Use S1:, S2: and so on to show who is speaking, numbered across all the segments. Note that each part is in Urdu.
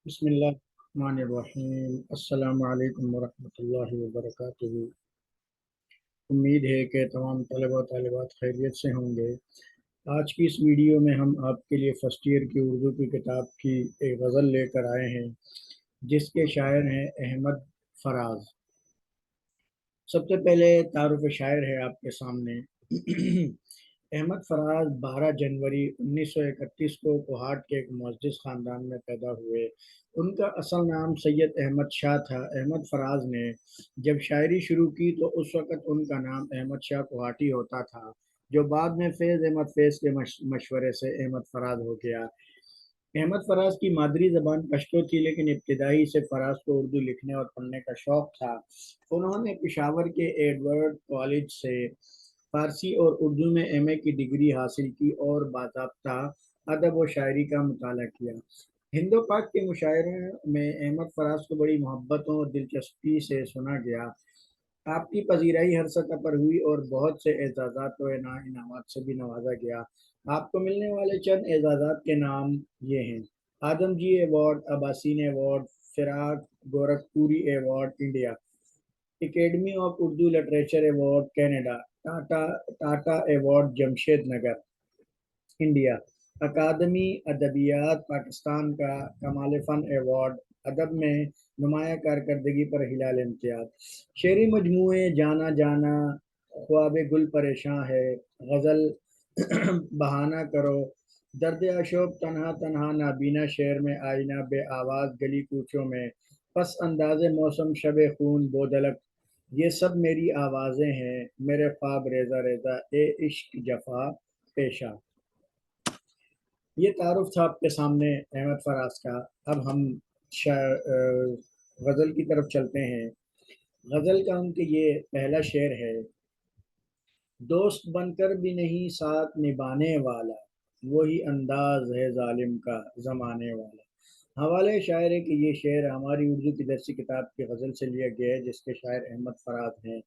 S1: بسم اللہ الرحمن الرحیم۔ السلام علیکم ورحمۃ اللہ وبرکاتہ۔ امید ہے کہ تمام طلبہ و طالبات خیریت سے ہوں گے۔ آج کی اس ویڈیو میں ہم آپ کے لیے فرسٹ ایئر کی اردو کی کتاب کی ایک غزل لے کر آئے ہیں جس کے شاعر ہیں احمد فراز۔ سب سے پہلے تعارف شاعر ہے آپ کے سامنے۔ احمد فراز 12 جنوری 1931 کو کوہاٹ کے ایک معزز خاندان میں پیدا ہوئے۔ ان کا اصل نام سید احمد شاہ تھا۔ احمد فراز نے جب شاعری شروع کی تو اس وقت ان کا نام احمد شاہ کوہاٹی ہوتا تھا، جو بعد میں فیض احمد فیض کے مشورے سے احمد فراز ہو گیا۔ احمد فراز کی مادری زبان پشتو تھی، لیکن ابتدائی سے فراز کو اردو لکھنے اور پڑھنے کا شوق تھا۔ انہوں نے پشاور کے ایڈورڈ کالج سے فارسی اور اردو میں ایم اے کی ڈگری حاصل کی اور باضابطہ ادب و شاعری کا مطالعہ کیا۔ ہند و پاک کے مشاعروں میں احمد فراز کو بڑی محبتوں اور دلچسپی سے سنا گیا۔ آپ کی پذیرائی ہر سطح پر ہوئی اور بہت سے اعزازات و انعامات سے بھی نوازا گیا۔ آپ کو ملنے والے چند اعزازات کے نام یہ ہیں: آدم جی award, Abaseen award, Firaq Gorakhpuri award India, academy of Urdu literature award Canada, Tata award Jamshed Nagar India, Akademi Adabiyat Pakistan کا کمال فن ایوارڈ، ادب میں نمایاں کارکردگی پر ہلال امتیاز، شعری مجموعے جانا جانا، خواب گل پریشاں ہے، غزل بہانہ کرو، درد اشوق تنہا تنہا، نابینا شعر میں آئینہ، بے آواز گلی کوچوں میں، پس انداز موسم شب خون بودلک، یہ سب میری آوازیں ہیں، میرے خواب ریزہ ریزہ، اے عشق جفا پیشہ۔ یہ تعارف تھا آپ کے سامنے احمد فراز کا۔ اب ہم غزل کی طرف چلتے ہیں۔ غزل کا ان کے یہ پہلا شعر ہے: دوست بن کر بھی نہیں ساتھ نبھانے والا، وہی انداز ہے ظالم کا زمانے والا۔ حوالے شاعر ہے کہ یہ شعر ہماری اردو کی درسی کتاب کی غزل سے لیا گیا ہے، جس کے شاعر احمد فراز ہیں۔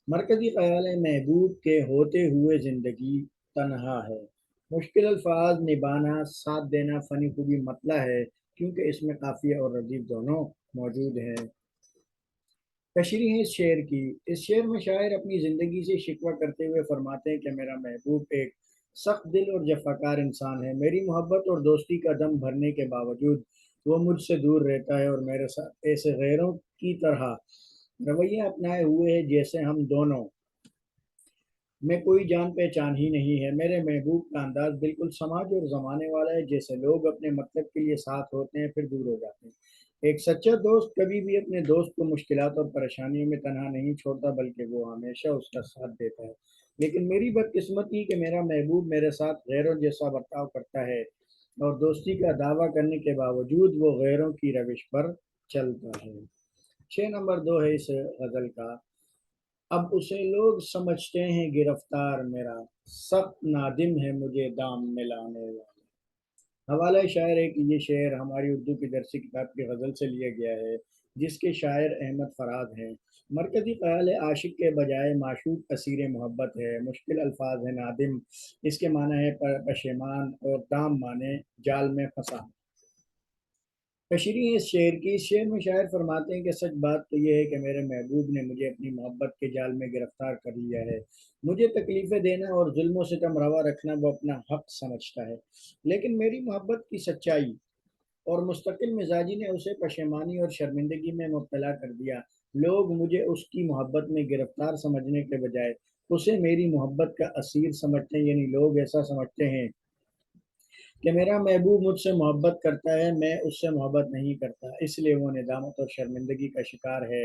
S1: مرکزی خیال ہے: محبوب کے ہوتے ہوئے زندگی تنہا ہے، مشکل الفاظ نبھانا، ساتھ دینا فنی خوبی مطلع ہے، کیونکہ اس میں قافیہ اور ردیف دونوں موجود ہیں۔ تشریح اس شعر کی: اس شعر میں شاعر اپنی زندگی سے شکوہ کرتے ہوئے فرماتے ہیں کہ میرا محبوب ایک سخت دل اور جفاکار انسان ہے۔ میری محبت اور دوستی کا دم بھرنے کے باوجود وہ مجھ سے دور رہتا ہے اور میرے ساتھ ایسے غیروں کی طرح رویہ اپنائے ہوئے ہے جیسے ہم دونوں میں کوئی جان پہچان ہی نہیں ہے۔ میرے محبوب کا انداز بالکل سماج اور زمانے والا ہے، جیسے لوگ اپنے مطلب کے لیے ساتھ ہوتے ہیں پھر دور ہو جاتے ہیں۔ ایک سچا دوست کبھی بھی اپنے دوست کو مشکلات اور پریشانیوں میں تنہا نہیں چھوڑتا، بلکہ وہ ہمیشہ اس کا ساتھ دیتا ہے۔ لیکن میری بدقسمتی کہ میرا محبوب میرے ساتھ غیروں جیسا برتاؤ کرتا ہے اور دوستی کا دعویٰ کرنے کے باوجود وہ غیروں کی روش پر چلتا ہے۔ 6 نمبر 2 ہے اس غزل کا: اب اسے لوگ سمجھتے ہیں گرفتار میرا، سخت نادم ہے مجھے دام میں لانے والا۔ حوالہ شاعر ہے کہ یہ شعر ہماری اردو کی درسی کتاب کی غزل سے لیا گیا ہے، جس کے شاعر احمد فراز ہیں۔ مرکزی خیال ہے: عاشق کے بجائے معشوق اسیر محبت ہے، مشکل الفاظ ہے نادم، اس کے معنی ہے پشیمان، اور دام معنی جال میں پھنسا۔ تشریح اس شعر کی: اس شعر میں شاعر فرماتے ہیں کہ سچ بات تو یہ ہے کہ میرے محبوب نے مجھے اپنی محبت کے جال میں گرفتار کر لیا ہے۔ مجھے تکلیفیں دینا اور ظلم و ستم روا رکھنا وہ اپنا حق سمجھتا ہے، لیکن میری محبت کی سچائی اور مستقل مزاجی نے اسے پشیمانی اور شرمندگی میں مبتلا کر دیا۔ لوگ مجھے اس کی محبت میں گرفتار سمجھنے کے بجائے اسے میری محبت کا اسیر سمجھتے ہیں، یعنی لوگ ایسا سمجھتے ہیں کہ میرا محبوب مجھ سے محبت کرتا ہے، میں اس سے محبت نہیں کرتا، اس لیے وہ ندامت اور شرمندگی کا شکار ہے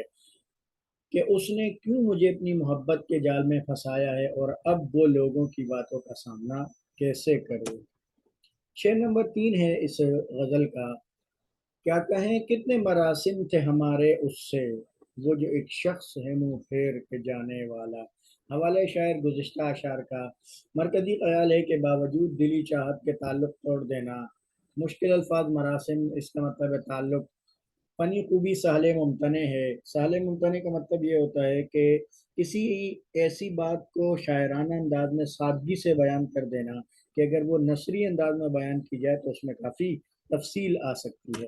S1: کہ اس نے کیوں مجھے اپنی محبت کے جال میں پھنسایا ہے، اور اب وہ لوگوں کی باتوں کا سامنا کیسے کرے۔ 6 نمبر 3 ہے اس غزل کا: کیا کہیں کتنے مراسم تھے ہمارے اس سے، وہ جو ایک شخص ہے منہ پھیر کے جانے والا۔ حوالہ شاعر گزشتہ اشعار کا: مرکزی خیال ہے کہ باوجود دلی چاہت کے تعلق توڑ دینا، مشکل الفاظ مراسم، اس کا مطلب ہے تعلق، فنی خوبی سہل ممتنع ہے۔ سہل ممتنع کا مطلب یہ ہوتا ہے کہ کسی ایسی بات کو شاعرانہ انداز میں سادگی سے بیان کر دینا کہ اگر وہ نثری انداز میں بیان کی جائے تو اس میں کافی تفصیل آ سکتی ہے۔